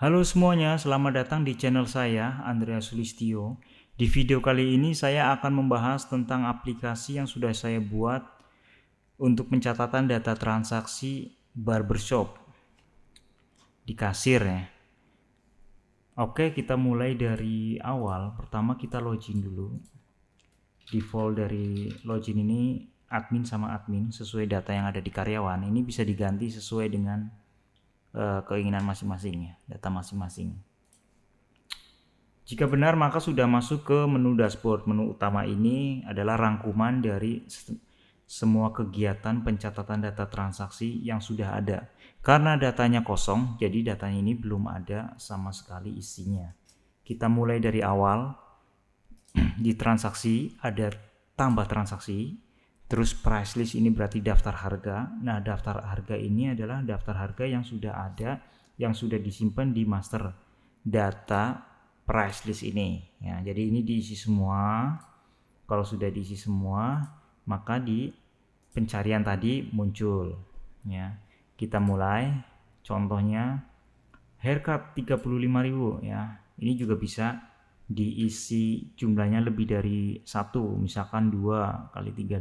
Halo semuanya, selamat datang di channel saya, Andreas Sulistyo. Di video kali ini saya akan membahas tentang aplikasi yang sudah saya buat untuk pencatatan data transaksi barbershop di kasir ya. Oke, kita mulai dari awal. Pertama kita login dulu. Default dari login ini admin sama admin sesuai data yang ada di karyawan. Ini bisa diganti sesuai dengan keinginan masing-masing ya, data masing-masing. Jika benar, maka sudah masuk ke menu dashboard. Menu utama ini adalah rangkuman dari semua kegiatan pencatatan data transaksi yang sudah ada. Karena datanya kosong, jadi datanya ini belum ada sama sekali isinya. Kita mulai dari awal. Di transaksi ada tambah transaksi. Terus price list ini berarti daftar harga. Nah, daftar harga ini adalah daftar harga yang sudah ada, yang sudah disimpan di master data price list ini ya. Jadi ini diisi semua. Kalau sudah diisi semua, maka di pencarian tadi muncul ya. Kita mulai. Contohnya haircut 35.000 ya. Ini juga bisa diisi jumlahnya lebih dari satu, misalkan 2 kali 35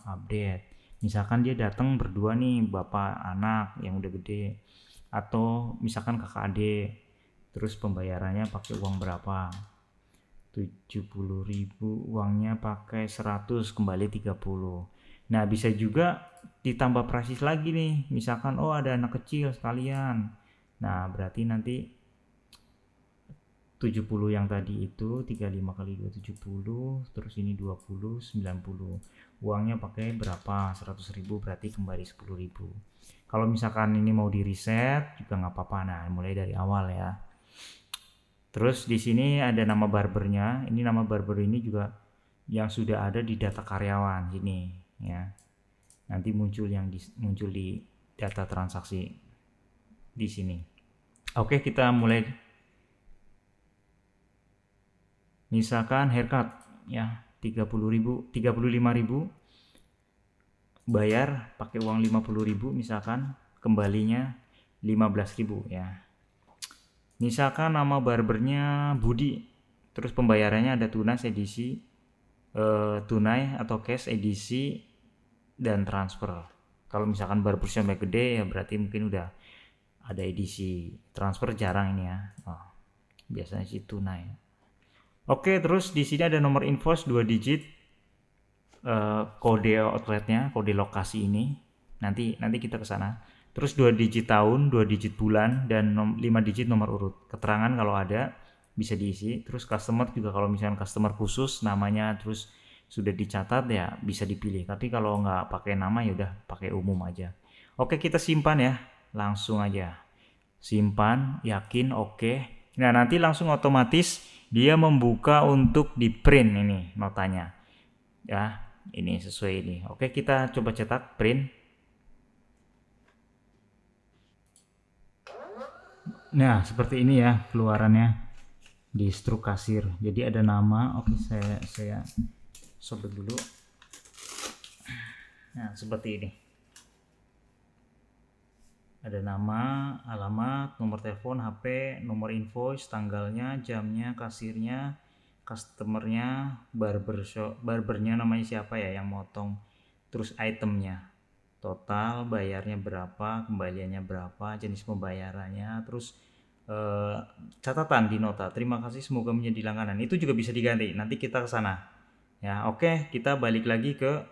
update. Misalkan dia datang berdua nih, bapak anak yang udah gede, atau misalkan kakak adik. Terus pembayarannya pakai uang berapa? 70.000, uangnya pakai 100, kembali 30. Nah, bisa juga ditambah price lagi nih. Misalkan ada anak kecil sekalian. Nah, berarti nanti 70 yang tadi itu 35 kali 2 70, terus ini 20 90. Uangnya pakai berapa? 100.000, berarti kembali 10.000. Kalau misalkan ini mau di reset juga nggak apa-apa. Nah, mulai dari awal ya. Terus di sini ada nama barbernya. Ini nama barber ini juga yang sudah ada di data karyawan sini ya. Nanti muncul muncul di data transaksi di sini. Oke, kita mulai. Misalkan haircut ya 30.000, 35.000, bayar pakai uang 50.000, misalkan kembalinya 15.000 ya. Misalkan nama barbernya Budi, terus pembayarannya ada tunai edisi, tunai atau cash edisi, dan transfer. Kalau misalkan barbershopnya gede ya berarti mungkin udah ada edisi. Transfer jarang ini ya. Biasanya sih tunai. Oke, terus di sini ada nomor invoice 2 digit, kode outletnya, kode lokasi ini. Nanti kita ke sana. Terus 2 digit tahun, 2 digit bulan, dan 5 digit nomor urut. Keterangan kalau ada bisa diisi. Terus customer juga, kalau misalnya customer khusus namanya terus sudah dicatat ya bisa dipilih. Tapi kalau nggak pakai nama ya udah pakai umum aja. Oke, kita simpan ya. Langsung aja. Simpan, yakin, oke. Nah, nanti langsung otomatis dia membuka untuk di print ini notanya. Ya, ini sesuai ini. Oke, kita coba cetak print. Nah, seperti ini ya keluarannya di struk kasir. Jadi ada nama. Oke, saya sobek dulu. Nah, seperti ini. Ada nama, alamat, nomor telepon, HP, nomor invoice, tanggalnya, jamnya, kasirnya, customernya, barbernya namanya siapa ya yang motong, terus itemnya, total, bayarnya berapa, kembaliannya berapa, jenis pembayarannya, terus catatan di nota, terima kasih semoga menjadi langganan. Itu juga bisa diganti, nanti kita ke sana ya. Oke, kita balik lagi ke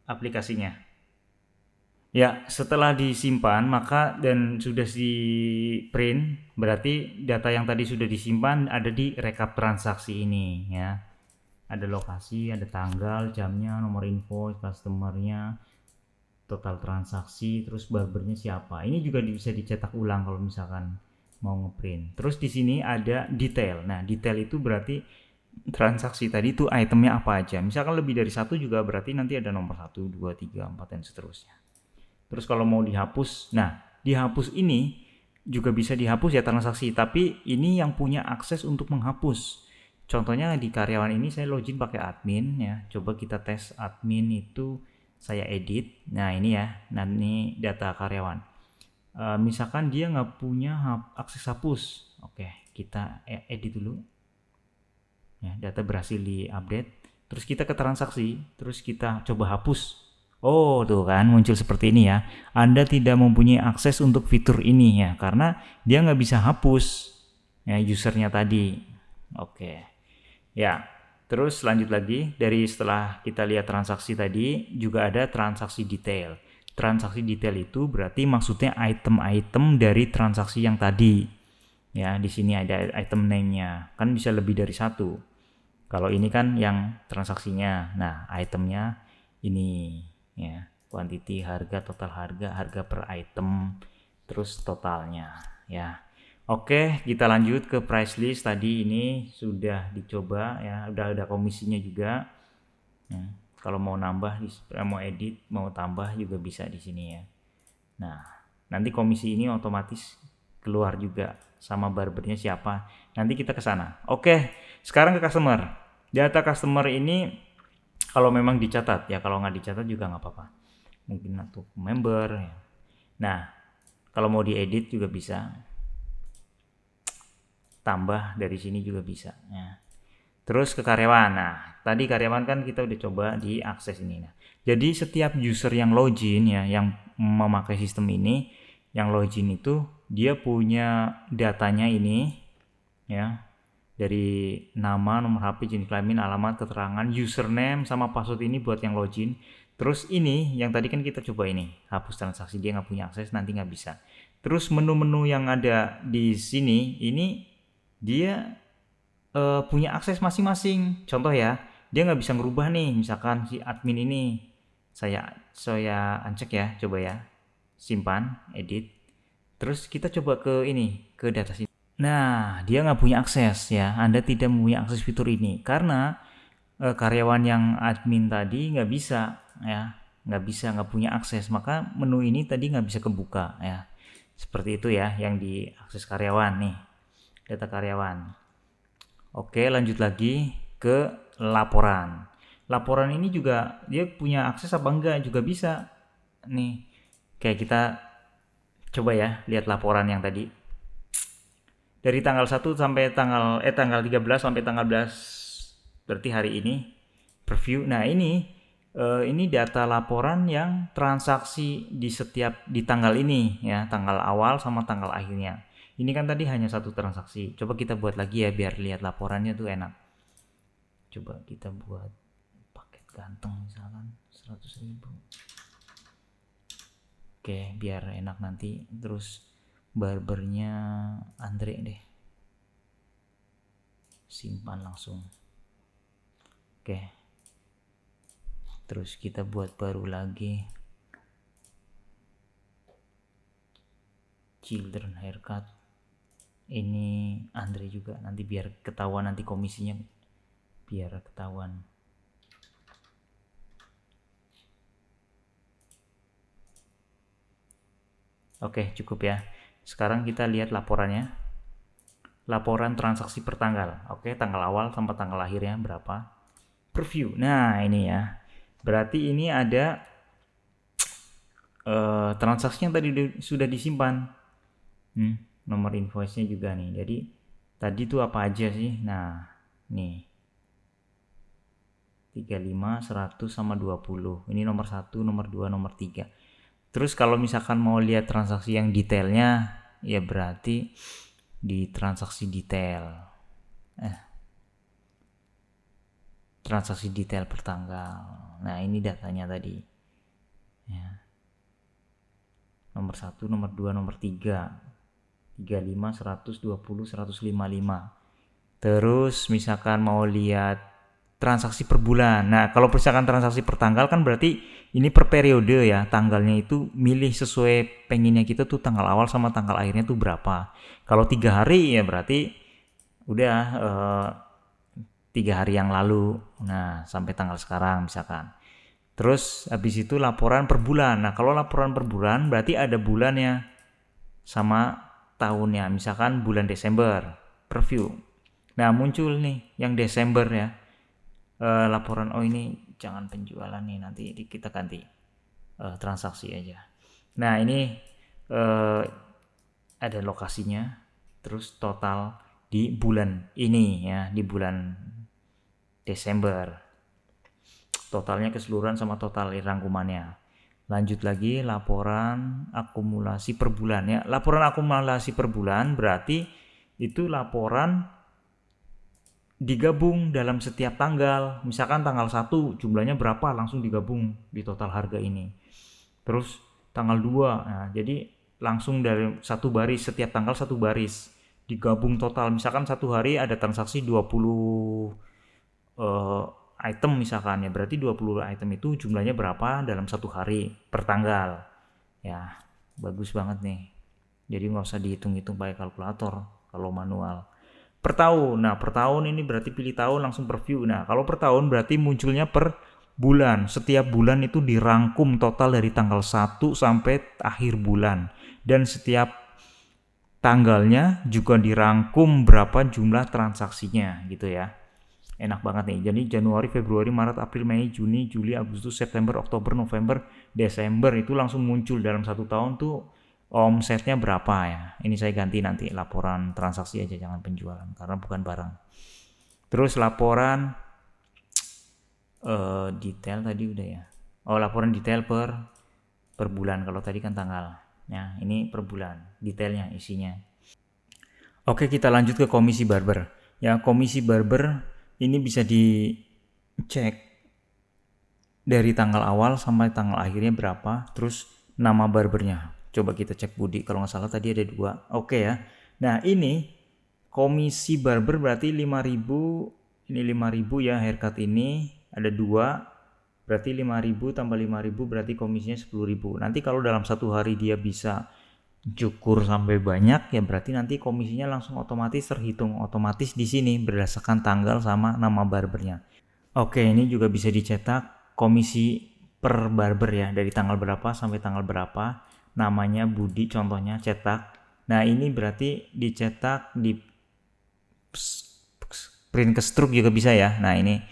aplikasinya. Ya, setelah disimpan maka dan sudah di print, berarti data yang tadi sudah disimpan ada di rekap transaksi ini ya. Ada lokasi, ada tanggal, jamnya, nomor invoice, customernya, total transaksi, terus barbernya siapa. Ini juga bisa dicetak ulang kalau misalkan mau ngeprint. Terus di sini ada detail. Nah, detail itu berarti transaksi tadi itu itemnya apa aja. Misalkan lebih dari satu juga berarti nanti ada nomor 1, 2, 3, 4 dan seterusnya. Terus kalau mau dihapus, nah dihapus ini juga bisa dihapus ya transaksi, tapi ini yang punya akses untuk menghapus. Contohnya di karyawan ini saya login pakai admin ya. Coba kita tes admin itu saya edit. Nah ini ya, nah ini data karyawan. Misalkan dia nggak punya akses hapus. kita edit dulu ya, data berhasil diupdate. Terus kita ke transaksi, terus kita coba hapus. Oh tuh kan muncul seperti ini ya, Anda tidak mempunyai akses untuk fitur ini ya, karena dia nggak bisa hapus ya usernya tadi. Oke ya, terus lanjut lagi, dari setelah kita lihat transaksi tadi juga ada transaksi detail. Transaksi detail itu berarti maksudnya item-item dari transaksi yang tadi ya. Di sini ada item name-nya, kan bisa lebih dari satu. Kalau ini kan yang transaksinya, nah itemnya ini ya, quantity, harga, total harga, harga per item, terus totalnya ya. Oke, kita lanjut ke price list. Tadi ini sudah dicoba ya, udah ada komisinya juga ya. Kalau mau nambah, mau edit, mau tambah juga bisa di sini ya. Nah, nanti komisi ini otomatis keluar juga sama barbernya siapa. Nanti kita ke sana. Oke, sekarang ke customer. Data customer ini kalau memang dicatat ya, kalau nggak dicatat juga nggak apa-apa. Mungkin untuk member ya. Nah, kalau mau diedit juga bisa. Tambah dari sini juga bisa ya. Terus ke karyawan. Nah, tadi karyawan kan kita udah coba diakses ini. Nah, jadi setiap user yang login ya, yang memakai sistem ini, yang login itu dia punya datanya ini ya, dari nama, nomor HP, jenis kelamin, alamat, keterangan, username sama password ini buat yang login. Terus ini yang tadi kan kita coba ini, hapus transaksi, dia nggak punya akses, nanti nggak bisa. Terus menu-menu yang ada di sini ini dia punya akses masing-masing. Contoh ya, dia nggak bisa ngerubah nih, misalkan si admin ini saya uncek ya, coba ya, simpan, edit, terus kita coba ke ini, ke data sini. Nah, dia nggak punya akses ya, Anda tidak mempunyai akses fitur ini karena karyawan yang admin tadi nggak bisa ya, nggak punya akses, maka menu ini tadi nggak bisa kebuka ya. Seperti itu ya yang diakses karyawan nih, data karyawan. Oke, lanjut lagi ke laporan. Laporan ini juga dia punya akses apa enggak juga bisa. Nih, kayak kita coba ya, lihat laporan yang tadi. Dari tanggal 1 sampai tanggal 13 sampai tanggal 11, berarti hari ini preview. Nah, ini data laporan yang transaksi di tanggal ini ya, tanggal awal sama tanggal akhirnya. Ini kan tadi hanya satu transaksi. Coba kita buat lagi ya biar lihat laporannya tuh enak. Coba kita buat paket ganteng misalkan 100.000. Oke, biar enak nanti. Terus barbernya Andre deh. Simpan langsung. Oke. Terus kita buat baru lagi. Children haircut. Ini Andre juga, nanti biar ketahuan nanti komisinya, biar ketahuan. Oke, cukup ya. Sekarang kita lihat laporannya. Laporan transaksi per tanggal. Oke, tanggal awal sampai tanggal akhirnya berapa. Preview. Nah, ini ya. Berarti ini ada transaksi yang tadi sudah disimpan. Nomor invoice-nya juga nih. Jadi tadi tuh apa aja sih? Nah, nih. 35, 100 sama 20. Ini nomor 1, nomor 2, nomor 3. Terus kalau misalkan mau lihat transaksi yang detailnya, ya berarti di transaksi detail. Transaksi detail per tanggal. Nah, ini datanya tadi. Ya. Nomor 1, nomor 2, nomor 3. 35, 120, 155. Terus misalkan mau lihat transaksi per bulan. Nah, kalau misalkan transaksi per tanggal kan berarti ini per periode ya. Tanggalnya itu milih sesuai pengennya kita tuh tanggal awal sama tanggal akhirnya tuh berapa. Kalau 3 hari ya berarti udah 3 hari yang lalu. Nah, sampai tanggal sekarang misalkan. Terus habis itu laporan per bulan. Nah, kalau laporan per bulan berarti ada bulannya sama tahunnya, misalkan bulan Desember, preview. Nah, muncul nih yang Desember ya, laporan. Oh, ini jangan penjualan nih, nanti kita ganti transaksi aja. Nah, ini ada lokasinya, terus total di bulan ini ya, di bulan Desember. Totalnya keseluruhan sama total rangkumannya. Lanjut lagi laporan akumulasi per bulan ya. Laporan akumulasi per bulan berarti itu laporan digabung dalam setiap tanggal. Misalkan tanggal 1 jumlahnya berapa, langsung digabung di total harga ini. Terus tanggal 2, nah, jadi langsung dari satu baris, setiap tanggal satu baris. Digabung total. Misalkan satu hari ada transaksi 20 item misalkan ya, berarti 20 item itu jumlahnya berapa dalam satu hari per tanggal. Ya, bagus banget nih. Jadi nggak usah dihitung-hitung pakai kalkulator kalau manual. Per tahun. Nah, per tahun ini berarti pilih tahun langsung per view. Nah, kalau per tahun berarti munculnya per bulan. Setiap bulan itu dirangkum total dari tanggal 1 sampai akhir bulan. Dan setiap tanggalnya juga dirangkum berapa jumlah transaksinya gitu ya. Enak banget nih. Jadi Januari, Februari, Maret, April, Mei, Juni, Juli, Agustus, September, Oktober, November, Desember itu langsung muncul dalam satu tahun tuh omsetnya berapa ya. Ini saya ganti nanti laporan transaksi aja, jangan penjualan karena bukan barang. Terus laporan detail tadi udah ya. Oh, laporan detail per bulan, kalau tadi kan tanggal. Ya, ini per bulan detailnya isinya. Oke, kita lanjut ke komisi barber. Ya, komisi barber ini bisa dicek dari tanggal awal sampai tanggal akhirnya berapa, terus nama barbernya. Coba kita cek Budi, kalau nggak salah tadi ada 2. Oke ya. Nah, ini komisi barber berarti 5.000, ini 5.000 ya, haircut ini ada 2, berarti 5.000 tambah 5.000 berarti komisinya 10.000. Nanti kalau dalam satu hari dia bisa cukur sampai banyak ya, berarti nanti komisinya langsung otomatis terhitung otomatis di sini berdasarkan tanggal sama nama barbernya. Oke, ini juga bisa dicetak komisi per barber ya, dari tanggal berapa sampai tanggal berapa, namanya Budi contohnya, cetak. Nah, ini berarti dicetak di print ke struk juga bisa ya. Nah, ini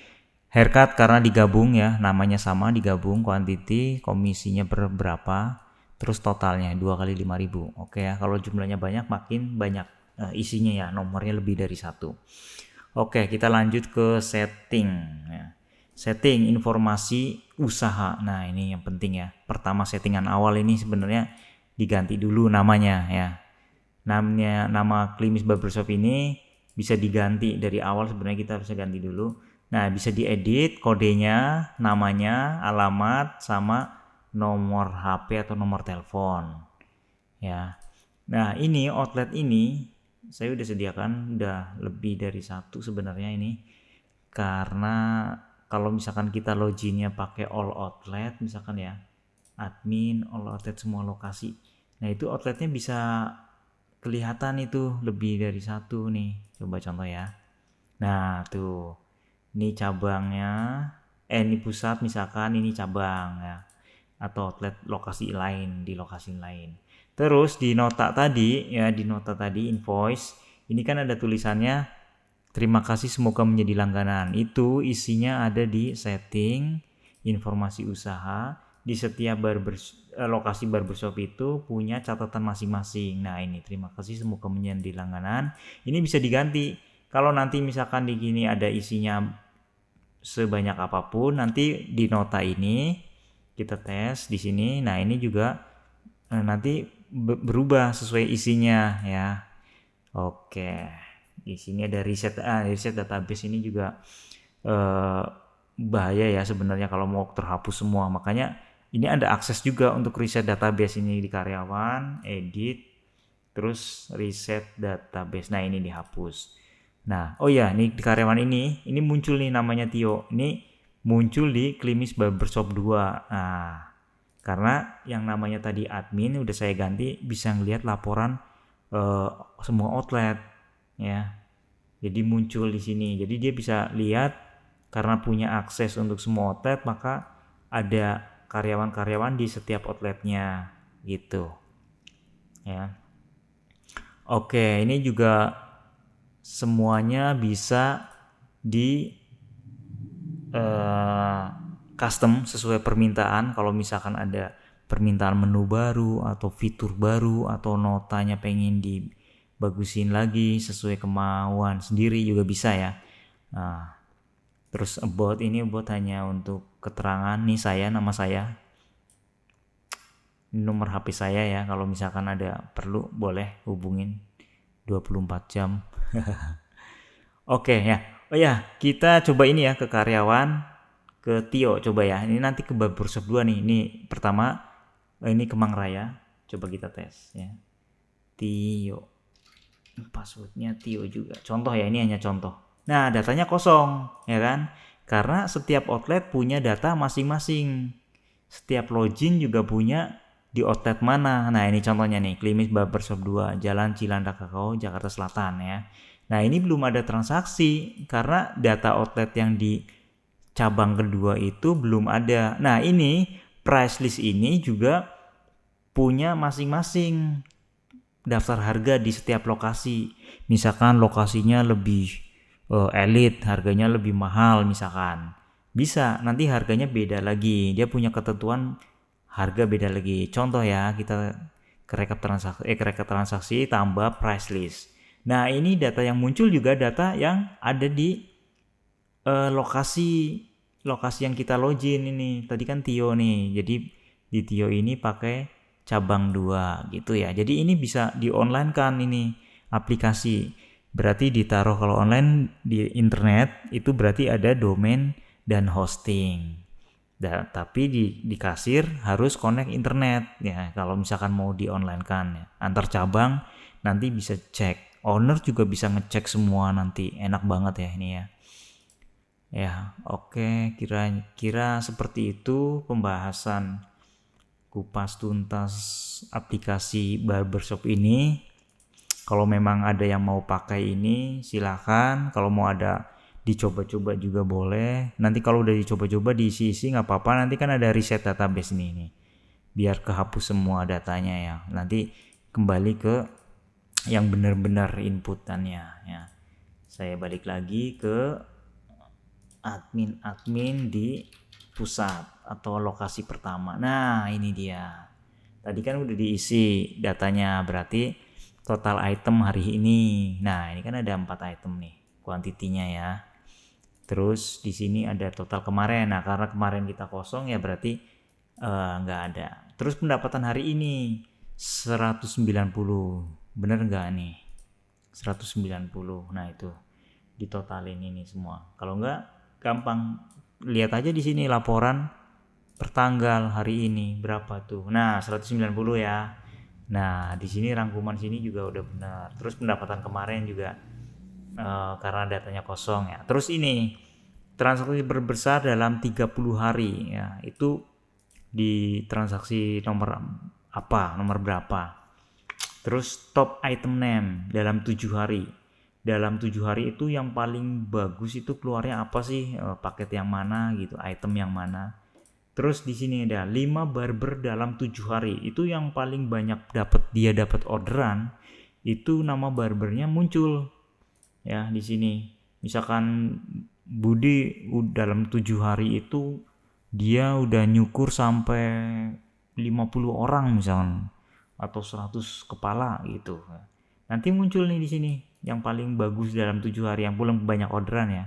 haircut karena digabung ya, namanya sama digabung, quantity komisinya per berapa, terus totalnya 2 kali 5.000. Oke ya, kalau jumlahnya banyak makin banyak isinya ya, nomornya lebih dari 1. Oke, kita lanjut ke setting ya. Setting informasi usaha. Nah, ini yang penting ya. Pertama, settingan awal ini sebenarnya diganti dulu namanya ya. Nama Klimis Barbershop ini bisa diganti dari awal, sebenarnya kita bisa ganti dulu. Nah, bisa diedit kodenya, namanya, alamat, sama nomor HP atau nomor telepon ya. Nah, ini outlet ini saya udah sediakan, udah lebih dari 1 sebenarnya ini, karena kalau misalkan kita loginnya pakai all outlet misalkan ya, admin all outlet semua lokasi, nah itu outletnya bisa kelihatan itu lebih dari 1 nih. Coba contoh ya. Nah, tuh ini cabangnya, ini pusat misalkan, ini cabang ya, atau outlet lokasi lain, di lokasi lain. Terus di nota tadi ya, di nota tadi invoice ini kan ada tulisannya terima kasih semoga menjadi langganan. Itu isinya ada di setting informasi usaha. Di setiap lokasi barbershop itu punya catatan masing-masing. Nah, ini terima kasih semoga menjadi langganan. Ini bisa diganti. Kalau nanti misalkan di gini ada isinya sebanyak apapun, nanti di nota ini kita tes di sini. Nah, ini juga nanti berubah sesuai isinya ya. Oke, di sini ada riset database ini juga bahaya ya sebenarnya kalau mau terhapus semua. Makanya ini ada akses juga untuk riset database ini di karyawan, edit, terus riset database. Nah, ini dihapus. Nah, oh ya, ini di karyawan ini muncul nih namanya Tio. Ini muncul di Klimis Barbershop 2. Nah, karena yang namanya tadi admin udah saya ganti, bisa ngelihat laporan semua outlet ya. Jadi muncul di sini. Jadi dia bisa lihat karena punya akses untuk semua outlet, maka ada karyawan-karyawan di setiap outletnya gitu. Ya. Oke, ini juga semuanya bisa di custom sesuai permintaan. Kalau misalkan ada permintaan menu baru atau fitur baru atau notanya pengen bagusin lagi sesuai kemauan sendiri juga bisa ya. Nah, terus about ini buat hanya untuk keterangan nih, nama saya, nomor HP saya ya, kalau misalkan ada perlu boleh hubungin 24 jam. Oke ya. Oh ya, kita coba ini ya ke karyawan, ke Tio coba ya. Ini nanti ke barbershop 2 nih. Ini pertama ini Kemang Raya. Coba kita tes ya. Tio. Passwordnya Tio juga. Contoh ya, ini hanya contoh. Nah, datanya kosong, ya kan? Karena setiap outlet punya data masing-masing. Setiap login juga punya di outlet mana. Nah, ini contohnya nih, Klimis Barbershop 2, Jalan Cilandak Kakao, Jakarta Selatan ya. Nah, ini belum ada transaksi karena data outlet yang di cabang kedua itu belum ada. Nah, ini price list ini juga punya masing-masing daftar harga di setiap lokasi. Misalkan lokasinya lebih elit, harganya lebih mahal misalkan. Bisa, nanti harganya beda lagi. Dia punya ketentuan harga beda lagi. Contoh ya, kita ke rekap transaksi tambah price list. Nah, ini data yang muncul juga data yang ada di lokasi yang kita login ini. Tadi kan Tio nih. Jadi di Tio ini pakai cabang 2 gitu ya. Jadi ini bisa di online kan ini aplikasi. Berarti ditaruh kalau online di internet itu berarti ada domain dan hosting. Tapi di kasir harus connect internet ya. Kalau misalkan mau di online kan ya. Antar cabang nanti bisa cek. Owner juga bisa ngecek semua nanti. Enak banget ya ini ya. Ya, oke, kira-kira seperti itu pembahasan kupas tuntas aplikasi barbershop ini. Kalau memang ada yang mau pakai ini silakan, kalau mau ada dicoba-coba juga boleh. Nanti kalau udah dicoba-coba diisi-isi nggak apa-apa, nanti kan ada reset database nih. Biar kehapus semua datanya ya. Nanti kembali ke yang benar-benar inputannya ya. Saya balik lagi ke admin di pusat atau lokasi pertama. Nah, ini dia. Tadi kan udah diisi datanya, berarti total item hari ini. Nah, ini kan ada 4 item nih, kuantitinya ya. Terus di sini ada total kemarin. Nah, karena kemarin kita kosong ya berarti nggak ada. Terus pendapatan hari ini 190. Bener nggak nih? 190. Nah, itu ditotalin ini semua. Kalau nggak gampang, lihat aja di sini laporan pertanggal hari ini berapa tuh. Nah, 190 ya. Nah, di sini rangkuman sini juga udah benar. Terus pendapatan kemarin juga karena datanya kosong ya. Terus ini transaksi berbesar dalam 30 hari ya. Itu di transaksi nomor apa? Nomor berapa? Terus top item name dalam 7 hari. Dalam 7 hari itu yang paling bagus itu keluarnya apa sih? Paket yang mana gitu, item yang mana. Terus di sini ada 5 barber dalam 7 hari. Itu yang paling banyak dapat orderan, itu nama barbernya muncul. Ya, di sini. Misalkan Budi dalam 7 hari itu dia udah nyukur sampai 50 orang misalkan atau 100 kepala gitu. Nanti muncul nih di sini yang paling bagus dalam 7 hari yang paling banyak orderan ya.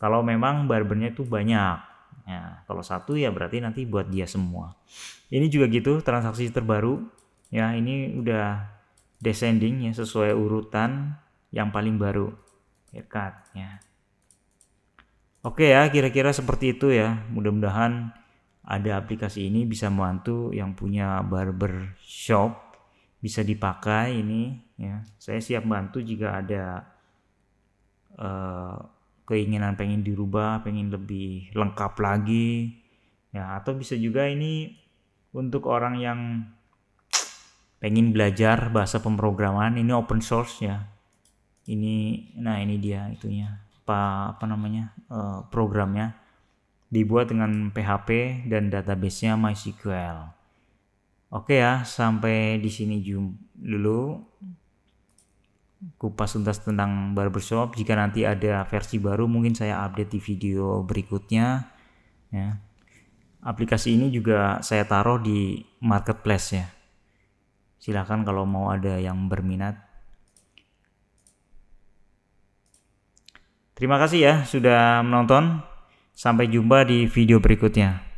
Kalau memang barbernya itu banyak. Ya, kalau satu ya berarti nanti buat dia semua. Ini juga gitu transaksi terbaru. Ya, ini udah descending ya sesuai urutan yang paling baru. Haircut ya. Oke ya, kira-kira seperti itu ya. Mudah-mudahan ada aplikasi ini bisa membantu yang punya barber shop, bisa dipakai ini ya. Saya siap bantu jika ada keinginan pengen dirubah, pengen lebih lengkap lagi ya, atau bisa juga ini untuk orang yang pengen belajar bahasa pemrograman, ini open source ya. Nah ini dia itunya, apa namanya, programnya dibuat dengan PHP dan databasenya MySQL. Oke ya, sampai di sini dulu kupas tuntas tentang barbershop. Jika nanti ada versi baru mungkin saya update di video berikutnya ya. Aplikasi ini juga saya taruh di marketplace ya. Silakan kalau mau ada yang berminat Terima kasih ya sudah menonton. Sampai jumpa di video berikutnya.